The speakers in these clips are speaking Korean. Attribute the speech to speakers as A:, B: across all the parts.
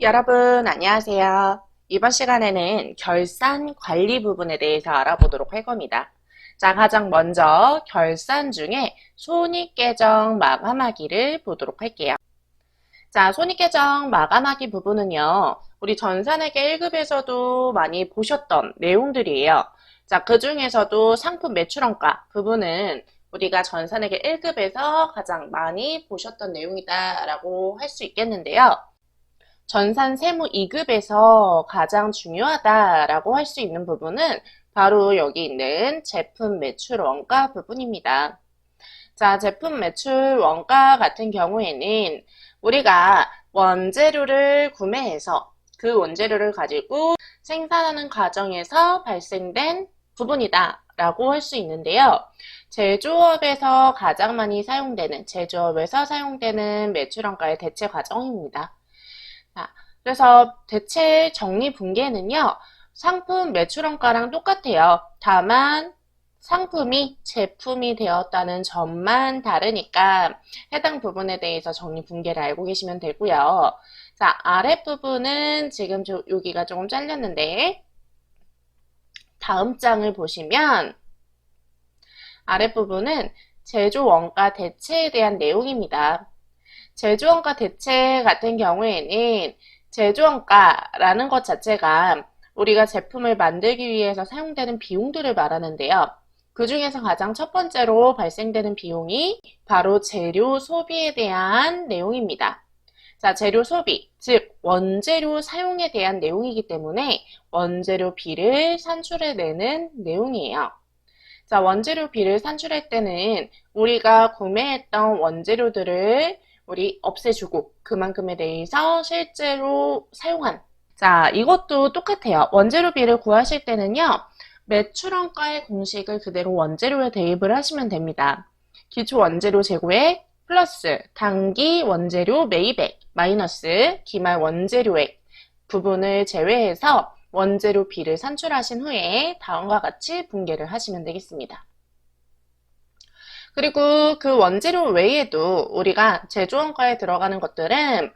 A: 여러분, 안녕하세요. 이번 시간에는 결산 관리 부분에 대해서 알아보도록 할 겁니다. 자, 가장 먼저 결산 중에 손익계정 마감하기를 보도록 할게요. 자, 손익계정 마감하기 부분은요, 우리 전산회계 1급에서도 많이 보셨던 내용들이에요. 자, 그 중에서도 상품 매출원가 부분은 우리가 전산회계 1급에서 가장 많이 보셨던 내용이다라고 할 수 있겠는데요. 전산 세무 2급에서 가장 중요하다라고 할 수 있는 부분은 바로 여기 있는 제품 매출 원가 부분입니다. 자, 제품 매출 원가 같은 경우에는 우리가 원재료를 구매해서 그 원재료를 가지고 생산하는 과정에서 발생된 부분이다 라고 할 수 있는데요. 제조업에서 가장 많이 사용되는, 제조업에서 사용되는 매출원가의 대체 과정입니다. 자, 그래서 대체 정리분계는요, 상품 매출원가랑 똑같아요. 다만 상품이 제품이 되었다는 점만 다르니까 해당 부분에 대해서 정리분계를 알고 계시면 되고요. 자, 아랫부분은 지금 여기가 조금 잘렸는데 다음 장을 보시면 아랫부분은 제조원가 대체에 대한 내용입니다. 제조원가 대체 같은 경우에는 제조원가라는 것 자체가 우리가 제품을 만들기 위해서 사용되는 비용들을 말하는데요. 그 중에서 가장 첫 번째로 발생되는 비용이 바로 재료 소비에 대한 내용입니다. 자, 재료 소비, 즉 원재료 사용에 대한 내용이기 때문에 원재료비를 산출해내는 내용이에요. 자, 원재료비를 산출할 때는 우리가 구매했던 원재료들을 우리 없애주고 그만큼에 대해서 실제로 사용한, 자, 이것도 똑같아요. 원재료비를 구하실 때는요, 매출원가의 공식을 그대로 원재료에 대입을 하시면 됩니다. 기초 원재료 재고액 플러스 단기 원재료 매입액 마이너스 기말 원재료액 부분을 제외해서 원재료비를 산출하신 후에 다음과 같이 분계를 하시면 되겠습니다. 그리고 그 원재료 외에도 우리가 제조원가에 들어가는 것들은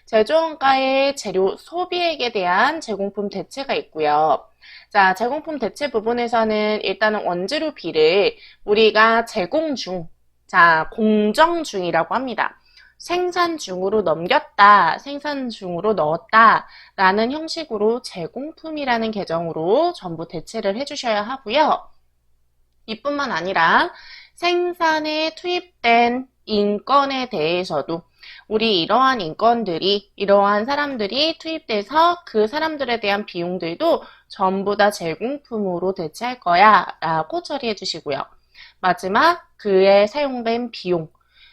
A: 제조원가의 재료 소비액에 대한 제공품 대체가 있고요. 자, 제공품 대체 부분에서는 일단은 원재료비를 우리가 제공 중, 자, 공정 중이라고 합니다. 생산 중으로 넘겼다, 생산 중으로 넣었다 라는 형식으로 제공품이라는 계정으로 전부 대체를 해주셔야 하고요. 이뿐만 아니라 생산에 투입된 인건에 대해서도 우리 이러한 인건들이, 이러한 사람들이 투입돼서 그 사람들에 대한 비용들도 전부 다 제공품으로 대체할 거야 라고 처리해 주시고요. 마지막 그에 사용된 비용,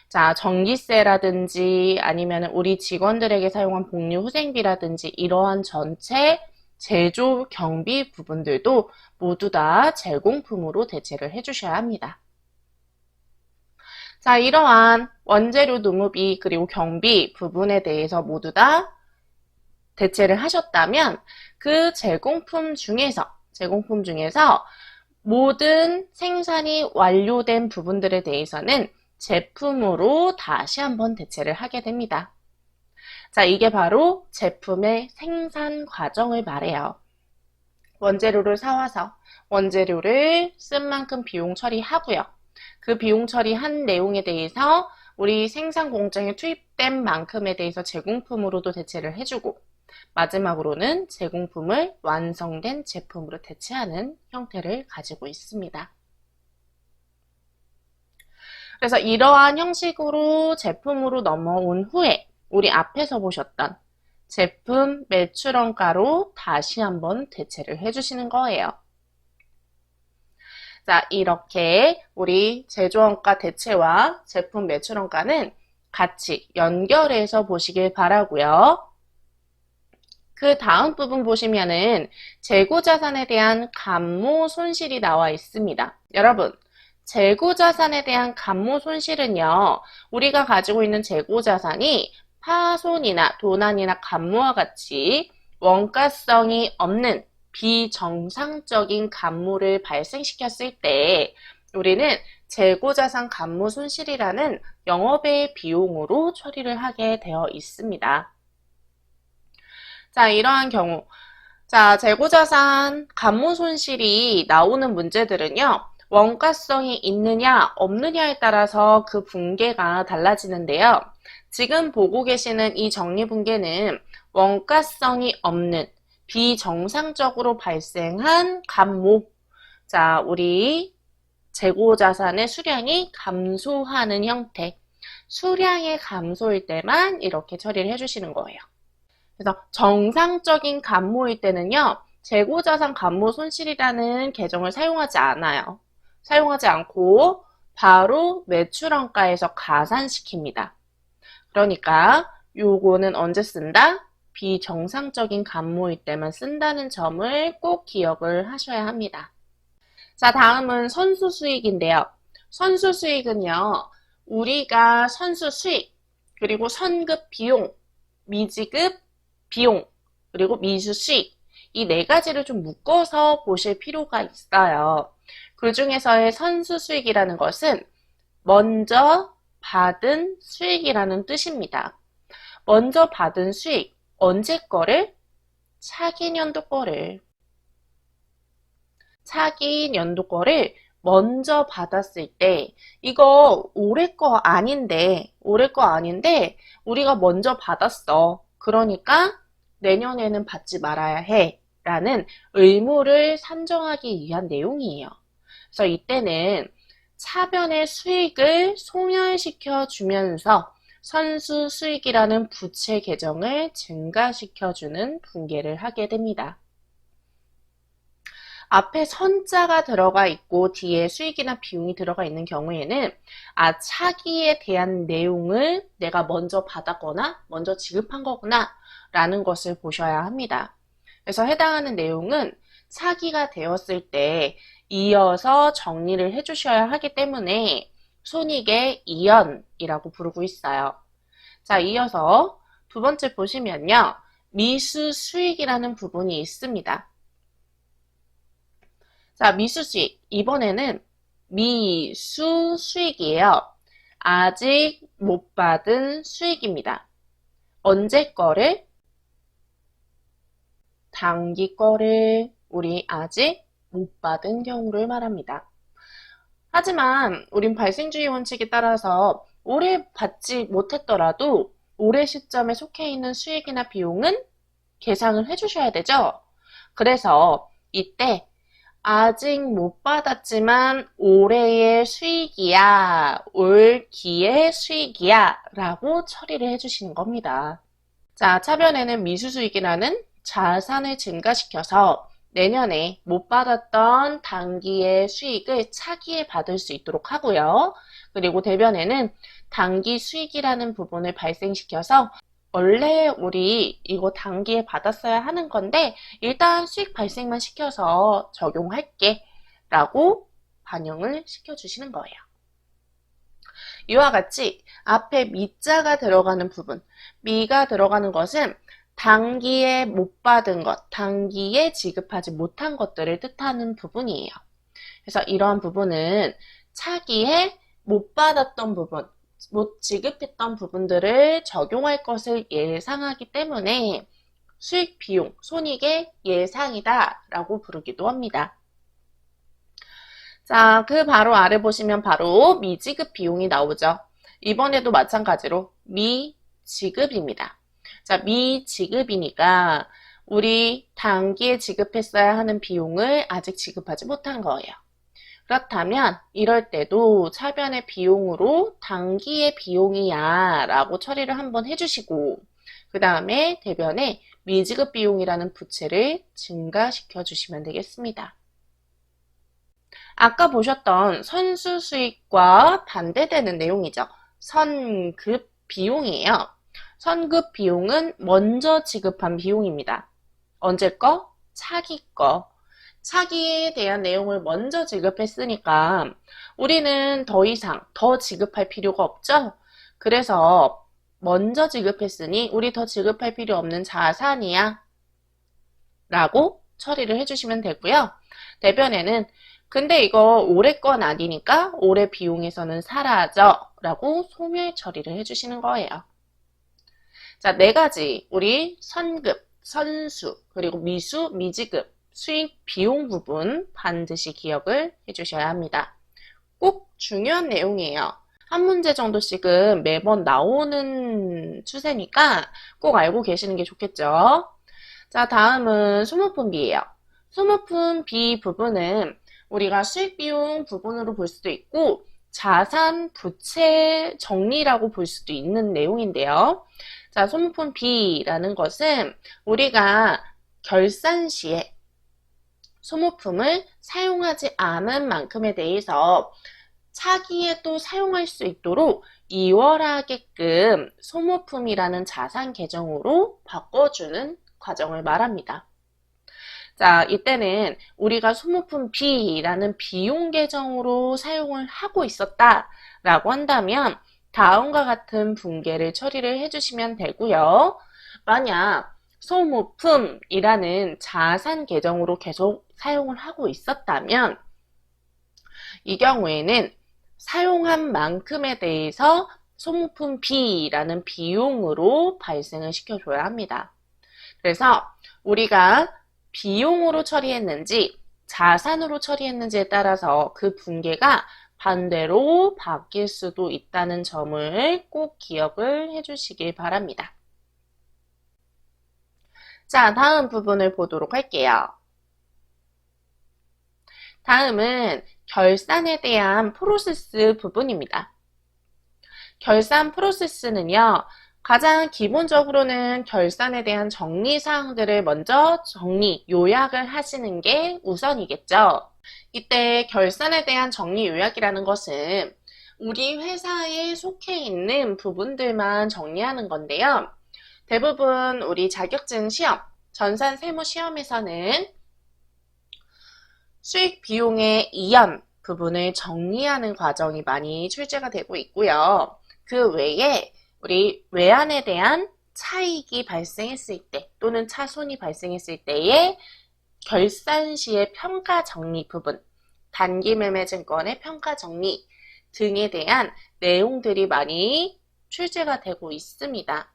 A: 자, 전기세라든지 아니면 우리 직원들에게 사용한 복리 후생비라든지 이러한 전체 제조 경비 부분들도 모두 다 제공품으로 대체를 해주셔야 합니다. 자, 이러한 원재료 노무비 그리고 경비 부분에 대해서 모두 다 대체를 하셨다면 그 제공품 중에서 모든 생산이 완료된 부분들에 대해서는 제품으로 다시 한번 대체를 하게 됩니다. 자, 이게 바로 제품의 생산 과정을 말해요. 원재료를 사와서 원재료를 쓴 만큼 비용 처리하고요. 그 비용 처리한 내용에 대해서 우리 생산 공정에 투입된 만큼에 대해서 제공품으로도 대체를 해주고 마지막으로는 제공품을 완성된 제품으로 대체하는 형태를 가지고 있습니다. 그래서 이러한 형식으로 제품으로 넘어온 후에 우리 앞에서 보셨던 제품 매출원가로 다시 한번 대체를 해주시는 거예요. 자, 이렇게 우리 제조원가 대체와 제품 매출원가는 같이 연결해서 보시길 바라고요. 그 다음 부분 보시면은 재고자산에 대한 감모 손실이 나와 있습니다. 여러분, 재고자산에 대한 감모 손실은요, 우리가 가지고 있는 재고자산이 파손이나 도난이나 감모와 같이 원가성이 없는 비정상적인 감모를 발생시켰을 때 우리는 재고자산 감모 손실이라는 영업의 비용으로 처리를 하게 되어 있습니다. 자, 이러한 경우. 자, 재고자산 감모손실이 나오는 문제들은요. 원가성이 있느냐, 없느냐에 따라서 그 붕괴가 달라지는데요. 지금 보고 계시는 이 정리붕괴는 원가성이 없는 비정상적으로 발생한 감모. 자, 우리 재고자산의 수량이 감소하는 형태. 수량의 감소일 때만 이렇게 처리를 해주시는 거예요. 그래서 정상적인 감모일 때는요, 재고자산 감모 손실이라는 계정을 사용하지 않아요. 사용하지 않고 바로 매출원가에서 가산시킵니다. 그러니까 요거는 언제 쓴다? 비정상적인 감모일 때만 쓴다는 점을 꼭 기억을 하셔야 합니다. 자, 다음은 선수수익인데요. 선수수익은요, 우리가 선수수익, 그리고 선급 비용, 미지급 비용, 그리고 미수수익, 이 네 가지를 좀 묶어서 보실 필요가 있어요. 그 중에서의 선수수익이라는 것은 먼저 받은 수익이라는 뜻입니다. 먼저 받은 수익, 언제 거를? 차기 년도 거를. 차기 연도 거를 먼저 받았을 때 이거 올해 거 아닌데 우리가 먼저 받았어. 그러니까 내년에는 받지 말아야 해 라는 의무를 산정하기 위한 내용이에요. 그래서 이때는 차변의 수익을 소멸시켜 주면서 선수 수익이라는 부채 계정을 증가시켜주는 붕괴를 하게 됩니다. 앞에 선자가 들어가 있고 뒤에 수익이나 비용이 들어가 있는 경우에는 차기에 대한 내용을 내가 먼저 받았거나 먼저 지급한 거구나 라는 것을 보셔야 합니다. 그래서 해당하는 내용은 차기가 되었을 때 이어서 정리를 해주셔야 하기 때문에 손익의 이연이라고 부르고 있어요. 자, 이어서 두 번째 보시면요. 미수 수익이라는 부분이 있습니다. 자, 미수수익. 이번에는 미수수익이에요. 아직 못 받은 수익입니다. 언제 거를? 단기 거를 우리 아직 못 받은 경우를 말합니다. 하지만 우린 발생주의 원칙에 따라서 올해 받지 못했더라도 올해 시점에 속해 있는 수익이나 비용은 계산을 해주셔야 되죠. 그래서 이때 아직 못 받았지만 올해의 수익이야, 올 기의 수익이야 라고 처리를 해주시는 겁니다. 자, 차변에는 미수수익이라는 자산을 증가시켜서 내년에 못 받았던 단기의 수익을 차기에 받을 수 있도록 하고요. 그리고 대변에는 단기 수익이라는 부분을 발생시켜서 원래 우리 이거 단기에 받았어야 하는 건데 일단 수익 발생만 시켜서 적용할게 라고 반영을 시켜주시는 거예요. 이와 같이 앞에 미자가 들어가는 부분, 미가 들어가는 것은 단기에 못 받은 것, 단기에 지급하지 못한 것들을 뜻하는 부분이에요. 그래서 이러한 부분은 차기에 못 받았던 부분, 못 지급했던 부분들을 적용할 것을 예상하기 때문에 수익 비용, 손익의 예상이다 라고 부르기도 합니다. 자, 그 바로 아래 보시면 바로 미지급 비용이 나오죠. 이번에도 마찬가지로 미지급입니다. 자, 미지급이니까 우리 단기에 지급했어야 하는 비용을 아직 지급하지 못한 거예요. 그렇다면 이럴 때도 차변의 비용으로 단기의 비용이야 라고 처리를 한번 해주시고 그 다음에 대변에 미지급 비용이라는 부채를 증가시켜 주시면 되겠습니다. 아까 보셨던 선수 수익과 반대되는 내용이죠. 선급 비용이에요. 선급 비용은 먼저 지급한 비용입니다. 언제 거? 차기 거. 차기에 대한 내용을 먼저 지급했으니까 우리는 더 이상 더 지급할 필요가 없죠. 그래서 먼저 지급했으니 우리 더 지급할 필요 없는 자산이야 라고 처리를 해주시면 되고요. 대변에는 근데 이거 올해 건 아니니까 올해 비용에서는 사라져 라고 소멸 처리를 해주시는 거예요. 자, 네 가지 우리 선급, 선수, 그리고 미수, 미지급, 수익, 비용 부분 반드시 기억을 해주셔야 합니다. 꼭 중요한 내용이에요. 한 문제 정도씩은 매번 나오는 추세니까 꼭 알고 계시는 게 좋겠죠. 자, 다음은 소모품비예요. 소모품비 부분은 우리가 수익 비용 부분으로 볼 수도 있고 자산 부채 정리라고 볼 수도 있는 내용인데요. 자, 소모품비라는 것은 우리가 결산 시에 소모품을 사용하지 않은 만큼에 대해서 차기에 또 사용할 수 있도록 이월하게끔 소모품이라는 자산 계정으로 바꿔주는 과정을 말합니다. 자, 이때는 우리가 소모품 B라는 비용 계정으로 사용을 하고 있었다라고 한다면 다음과 같은 붕괴를 처리를 해주시면 되고요. 만약 소모품이라는 자산 계정으로 계속 사용을 하고 있었다면 이 경우에는 사용한 만큼에 대해서 소모품 B라는 비용으로 발생을 시켜줘야 합니다. 그래서 우리가 비용으로 처리했는지 자산으로 처리했는지에 따라서 그 붕괴가 반대로 바뀔 수도 있다는 점을 꼭 기억을 해주시길 바랍니다. 자, 다음 부분을 보도록 할게요. 다음은 결산에 대한 프로세스 부분입니다. 결산 프로세스는요, 가장 기본적으로는 결산에 대한 정리사항들을 먼저 정리, 요약을 하시는 게 우선이겠죠. 이때 결산에 대한 정리, 요약이라는 것은 우리 회사에 속해 있는 부분들만 정리하는 건데요. 대부분 우리 자격증 시험, 전산 세무 시험에서는 수익 비용의 이연 부분을 정리하는 과정이 많이 출제가 되고 있고요. 그 외에 우리 외환에 대한 차익이 발생했을 때 또는 차손이 발생했을 때의 결산 시의 평가 정리 부분, 단기 매매 증권의 평가 정리 등에 대한 내용들이 많이 출제가 되고 있습니다.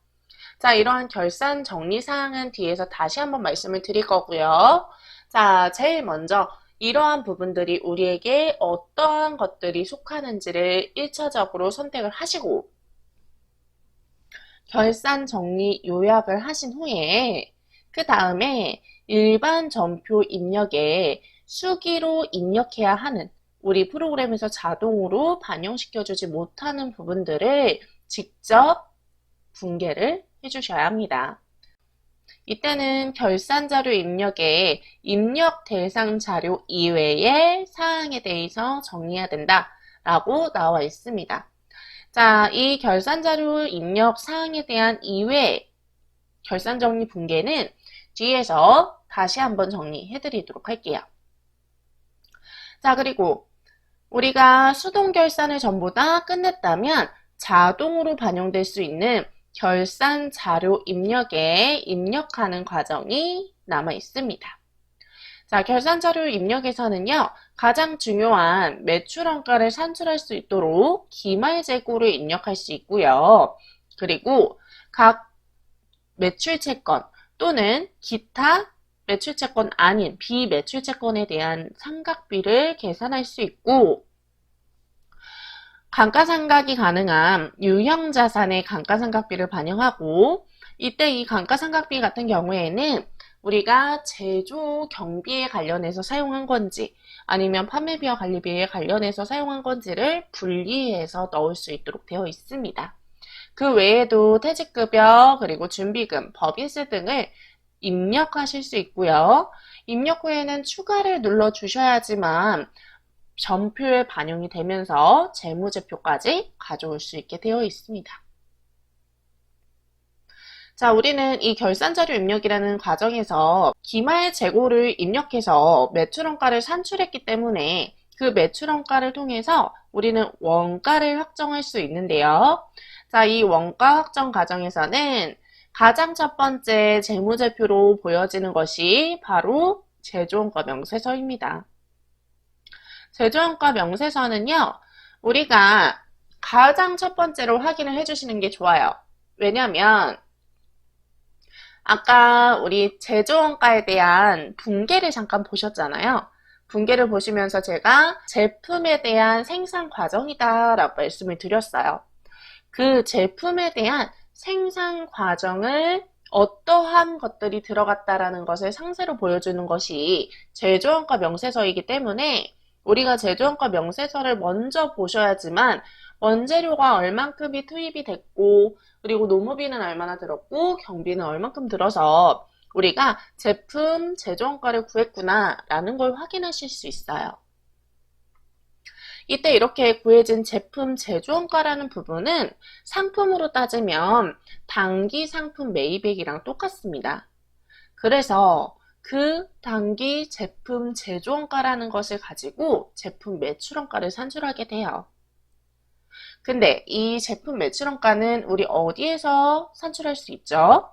A: 자, 이러한 결산 정리 사항은 뒤에서 다시 한번 말씀을 드릴 거고요. 자, 제일 먼저 이러한 부분들이 우리에게 어떠한 것들이 속하는지를 1차적으로 선택을 하시고 결산 정리 요약을 하신 후에 그 다음에 일반 전표 입력에 수기로 입력해야 하는 우리 프로그램에서 자동으로 반영시켜주지 못하는 부분들을 직접 붕괴를 해주셔야 합니다. 이때는 결산 자료 입력에 입력 대상 자료 이외의 사항에 대해서 정리해야 된다라고 나와 있습니다. 자, 이 결산 자료 입력 사항에 대한 이외 결산 정리 붕괴는 뒤에서 다시 한번 정리해 드리도록 할게요. 자, 그리고 우리가 수동 결산을 전부 다 끝냈다면 자동으로 반영될 수 있는 결산 자료 입력에 입력하는 과정이 남아 있습니다. 자, 결산 자료 입력에서는요, 가장 중요한 매출원가를 산출할 수 있도록 기말 재고를 입력할 수 있고요. 그리고 각 매출채권 또는 기타 매출채권 아닌 비매출채권에 대한 상각비를 계산할 수 있고, 감가상각이 가능한 유형자산의 감가상각비를 반영하고, 이때 이 감가상각비 같은 경우에는 우리가 제조 경비에 관련해서 사용한 건지 아니면 판매비와 관리비에 관련해서 사용한 건지를 분리해서 넣을 수 있도록 되어 있습니다. 그 외에도 퇴직급여 그리고 준비금, 법인세 등을 입력하실 수 있고요. 입력 후에는 추가를 눌러 주셔야지만 전표에 반영이 되면서 재무제표까지 가져올 수 있게 되어 있습니다. 자, 우리는 이 결산자료 입력이라는 과정에서 기말 재고를 입력해서 매출원가를 산출했기 때문에 그 매출원가를 통해서 우리는 원가를 확정할 수 있는데요. 자, 이 원가 확정 과정에서는 가장 첫 번째 재무제표로 보여지는 것이 바로 제조원가 명세서입니다. 제조원가 명세서는요, 우리가 가장 첫 번째로 확인을 해주시는 게 좋아요. 왜냐하면 아까 우리 제조원가에 대한 분계를 잠깐 보셨잖아요. 분계를 보시면서 제가 제품에 대한 생산 과정이다 라고 말씀을 드렸어요. 그 제품에 대한 생산 과정을 어떠한 것들이 들어갔다라는 것을 상세로 보여주는 것이 제조원가 명세서이기 때문에 우리가 제조원가 명세서를 먼저 보셔야지만 원재료가 얼만큼이 투입이 됐고 그리고 노무비는 얼마나 들었고 경비는 얼만큼 들어서 우리가 제품 제조원가를 구했구나 라는 걸 확인하실 수 있어요. 이때 이렇게 구해진 제품 제조원가라는 부분은 상품으로 따지면 단기 상품 매입액이랑 똑같습니다. 그래서 그 단기 제품 제조원가라는 것을 가지고 제품 매출원가를 산출하게 돼요. 근데 이 제품 매출원가는 우리 어디에서 산출할 수 있죠?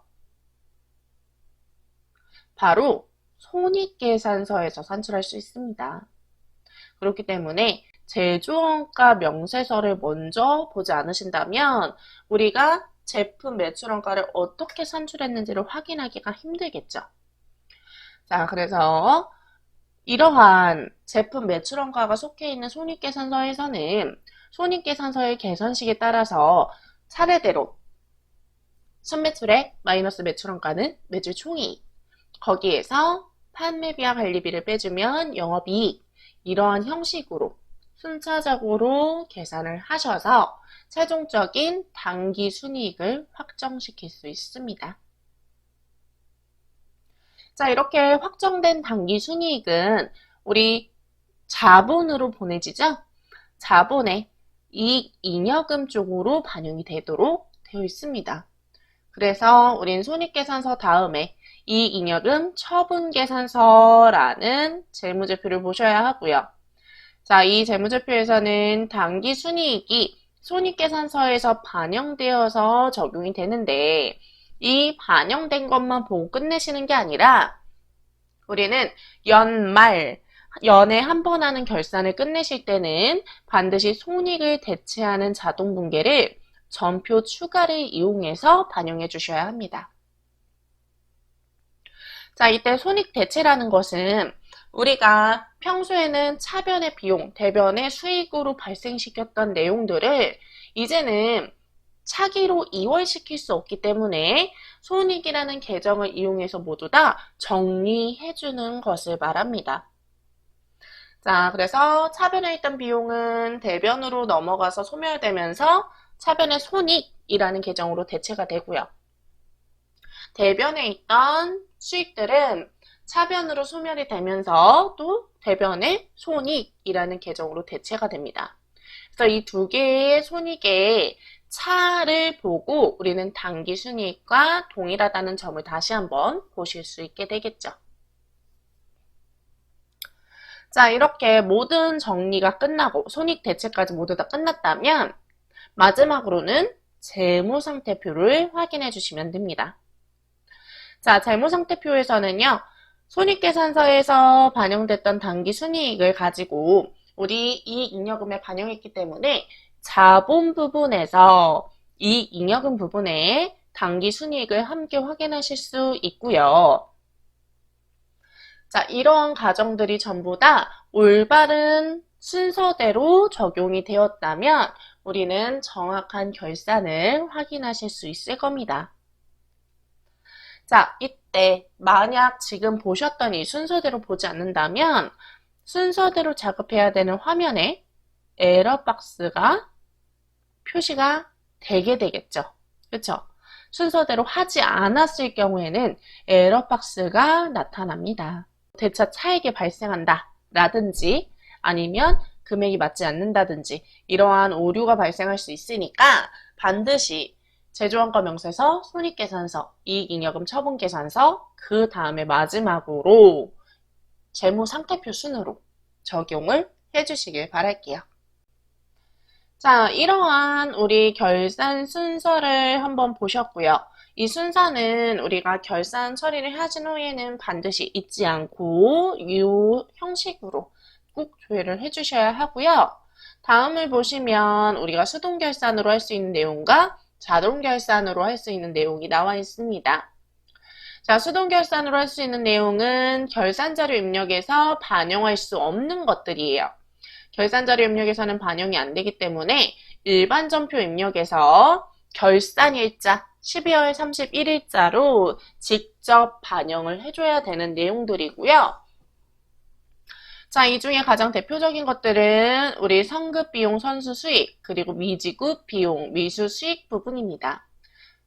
A: 바로 손익계산서에서 산출할 수 있습니다. 그렇기 때문에 제조원가 명세서를 먼저 보지 않으신다면 우리가 제품 매출원가를 어떻게 산출했는지를 확인하기가 힘들겠죠. 자, 그래서 이러한 제품 매출원가가 속해 있는 손익계산서에서는 손익계산서의 계산식에 따라서 차례대로 순매출액 마이너스 매출원가는 매출 총이익, 거기에서 판매비와 관리비를 빼주면 영업이익, 이러한 형식으로 순차적으로 계산을 하셔서 최종적인 단기 순이익을 확정시킬 수 있습니다. 자, 이렇게 확정된 단기 순이익은 우리 자본으로 보내지죠? 자본의 이익 잉여금 쪽으로 반영이 되도록 되어 있습니다. 그래서 우린 손익계산서 다음에 이익 잉여금 처분계산서라는 재무제표를 보셔야 하고요. 자, 이 재무제표에서는 단기 순이익이 손익계산서에서 반영되어서 적용이 되는데 이 반영된 것만 보고 끝내시는 게 아니라 우리는 연에 한 번 하는 결산을 끝내실 때는 반드시 손익을 대체하는 자동분계를 전표 추가를 이용해서 반영해 주셔야 합니다. 자, 이때 손익 대체라는 것은 우리가 평소에는 차변의 비용, 대변의 수익으로 발생시켰던 내용들을 이제는 차기로 이월시킬 수 없기 때문에 손익이라는 계정을 이용해서 모두 다 정리해주는 것을 말합니다. 자, 그래서 차변에 있던 비용은 대변으로 넘어가서 소멸되면서 차변의 손익이라는 계정으로 대체가 되고요. 대변에 있던 수익들은 차변으로 소멸이 되면서 또 대변의 손익이라는 계정으로 대체가 됩니다. 그래서 이 두 개의 손익의 차를 보고 우리는 단기 순이익과 동일하다는 점을 다시 한번 보실 수 있게 되겠죠. 자, 이렇게 모든 정리가 끝나고 손익 대체까지 모두 다 끝났다면 마지막으로는 재무상태표를 확인해 주시면 됩니다. 자, 재무상태표에서는요, 손익계산서에서 반영됐던 단기 순이익을 가지고 우리 이익잉여금에 반영했기 때문에 자본 부분에서 이익잉여금 부분에 단기 순이익을 함께 확인하실 수 있고요. 자, 이러한 과정들이 전부 다 올바른 순서대로 적용이 되었다면 우리는 정확한 결산을 확인하실 수 있을 겁니다. 자, 이때 만약 지금 보셨던 이 순서대로 보지 않는다면 순서대로 작업해야 되는 화면에 에러 박스가 표시가 되게 되겠죠. 그렇죠? 순서대로 하지 않았을 경우에는 에러 박스가 나타납니다. 대차 차익이 발생한다 라든지 아니면 금액이 맞지 않는다든지 이러한 오류가 발생할 수 있으니까 반드시 제조원가 명세서, 손익계산서, 이익잉여금 처분계산서, 그 다음에 마지막으로 재무상태표 순으로 적용을 해주시길 바랄게요. 자, 이러한 우리 결산 순서를 한번 보셨고요. 이 순서는 우리가 결산 처리를 하신 후에는 반드시 잊지 않고 이 형식으로 꼭 조회를 해주셔야 하고요. 다음을 보시면 우리가 수동결산으로 할 수 있는 내용과 자동결산으로 할 수 있는 내용이 나와 있습니다. 자, 수동결산으로 할 수 있는 내용은 결산자료 입력에서 반영할 수 없는 것들이에요. 결산자료 입력에서는 반영이 안 되기 때문에 일반 전표 입력에서 결산일자 12월 31일자로 직접 반영을 해줘야 되는 내용들이고요. 자, 이 중에 가장 대표적인 것들은 우리 성급 비용 선수 수익, 그리고 미지급 비용, 미수 수익 부분입니다.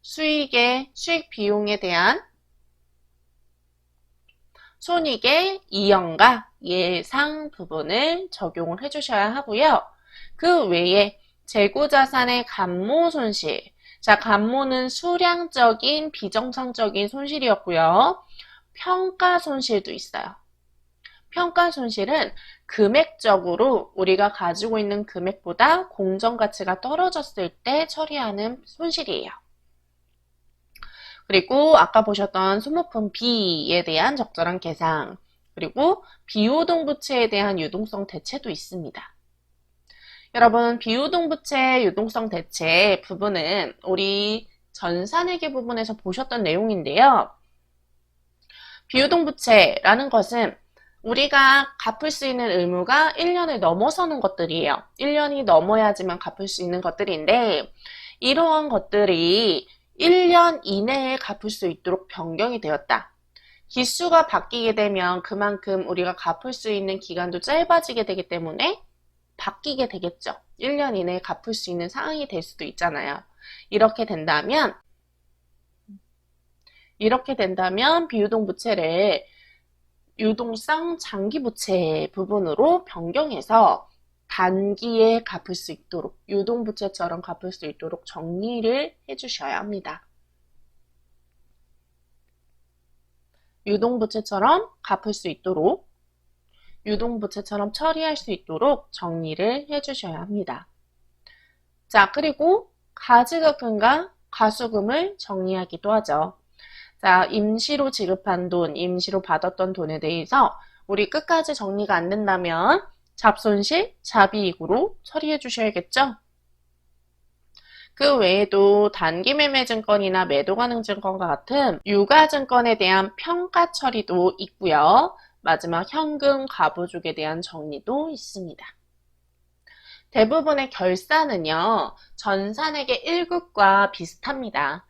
A: 수익 비용에 대한 손익의 이연과 예상 부분을 적용을 해주셔야 하고요. 그 외에 재고자산의 감모 손실. 자, 감모는 수량적인 비정상적인 손실이었고요. 평가 손실도 있어요. 평가 손실은 금액적으로 우리가 가지고 있는 금액보다 공정가치가 떨어졌을 때 처리하는 손실이에요. 그리고 아까 보셨던 소모품 B에 대한 적절한 계상, 그리고 비유동부채에 대한 유동성 대체도 있습니다. 여러분, 비유동부채 유동성 대체 부분은 우리 전산회계 부분에서 보셨던 내용인데요. 비유동부채라는 것은 우리가 갚을 수 있는 의무가 1년을 넘어서는 것들이에요. 1년이 넘어야지만 갚을 수 있는 것들인데 이러한 것들이 1년 이내에 갚을 수 있도록 변경이 되었다. 기수가 바뀌게 되면 그만큼 우리가 갚을 수 있는 기간도 짧아지게 되기 때문에 바뀌게 되겠죠. 1년 이내에 갚을 수 있는 상황이 될 수도 있잖아요. 이렇게 된다면 비유동 부채를 유동성 장기 부채 부분으로 변경해서 단기에 갚을 수 있도록, 유동부채처럼 갚을 수 있도록 정리를 해주셔야 합니다. 유동부채처럼 갚을 수 있도록, 유동부채처럼 처리할 수 있도록 정리를 해주셔야 합니다. 자, 그리고 가지급금과 가수금을 정리하기도 하죠. 자, 임시로 지급한 돈, 임시로 받았던 돈에 대해서 우리 끝까지 정리가 안 된다면 잡손실, 잡이익으로 처리해 주셔야겠죠? 그 외에도 단기매매증권이나 매도가능증권과 같은 유가증권에 대한 평가 처리도 있고요. 마지막 현금 가부족에 대한 정리도 있습니다. 대부분의 결산은요, 전산액의 1급과 비슷합니다.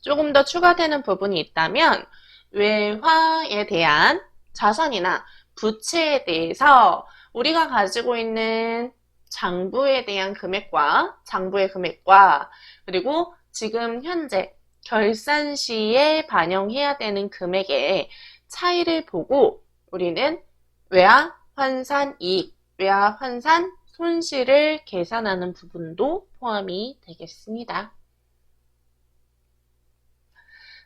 A: 조금 더 추가되는 부분이 있다면 외화에 대한 자산이나 부채에 대해서 우리가 가지고 있는 장부에 대한 금액과 장부의 금액과 그리고 지금 현재 결산 시에 반영해야 되는 금액의 차이를 보고 우리는 외화 환산 이익, 외화 환산 손실을 계산하는 부분도 포함이 되겠습니다.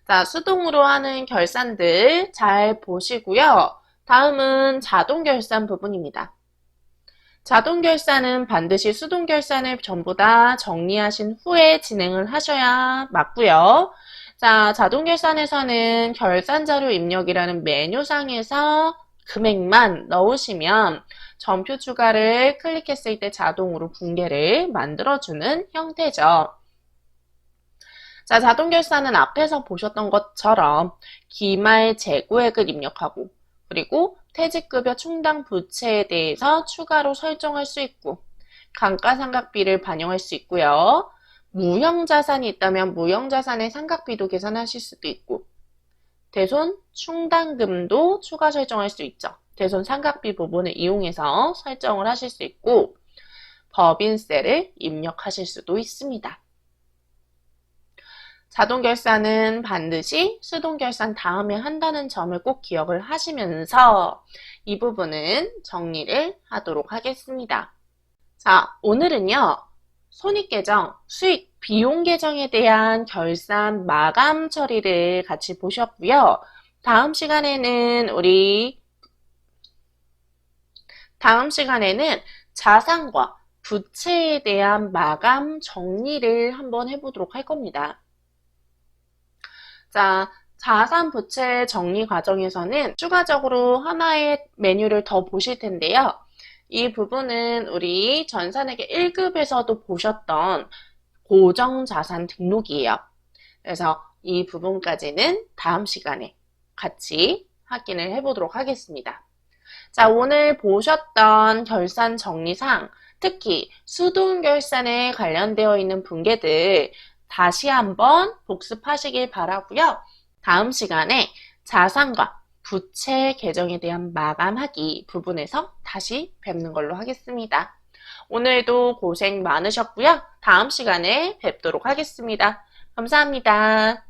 A: 자, 수동으로 하는 결산들 잘 보시고요. 다음은 자동결산 부분입니다. 자동결산은 반드시 수동결산을 전부 다 정리하신 후에 진행을 하셔야 맞고요. 자, 자동결산에서는 결산자료 입력이라는 메뉴상에서 금액만 넣으시면 전표 추가를 클릭했을 때 자동으로 붕괴를 만들어주는 형태죠. 자, 자동결산은 앞에서 보셨던 것처럼 기말 재고액을 입력하고 그리고 퇴직급여 충당 부채에 대해서 추가로 설정할 수 있고 감가상각비를 반영할 수 있고요. 무형자산이 있다면 무형자산의 상각비도 계산하실 수도 있고 대손 충당금도 추가 설정할 수 있죠. 대손 상각비 부분을 이용해서 설정을 하실 수 있고 법인세를 입력하실 수도 있습니다. 자동결산은 반드시 수동결산 다음에 한다는 점을 꼭 기억을 하시면서 이 부분은 정리를 하도록 하겠습니다. 자, 오늘은요. 손익계정, 수익, 비용 계정에 대한 결산 마감 처리를 같이 보셨고요. 다음 시간에는 자산과 부채에 대한 마감 정리를 한번 해보도록 할 겁니다. 자, 자산 부채 정리 과정에서는 추가적으로 하나의 메뉴를 더 보실 텐데요. 이 부분은 우리 전산회계 1급에서도 보셨던 고정자산 등록이에요. 그래서 이 부분까지는 다음 시간에 같이 확인을 해보도록 하겠습니다. 자, 오늘 보셨던 결산 정리상, 특히 수동결산에 관련되어 있는 분계들 다시 한번 복습하시길 바라고요. 다음 시간에 자산과 부채 계정에 대한 마감하기 부분에서 다시 뵙는 걸로 하겠습니다. 오늘도 고생 많으셨고요. 다음 시간에 뵙도록 하겠습니다. 감사합니다.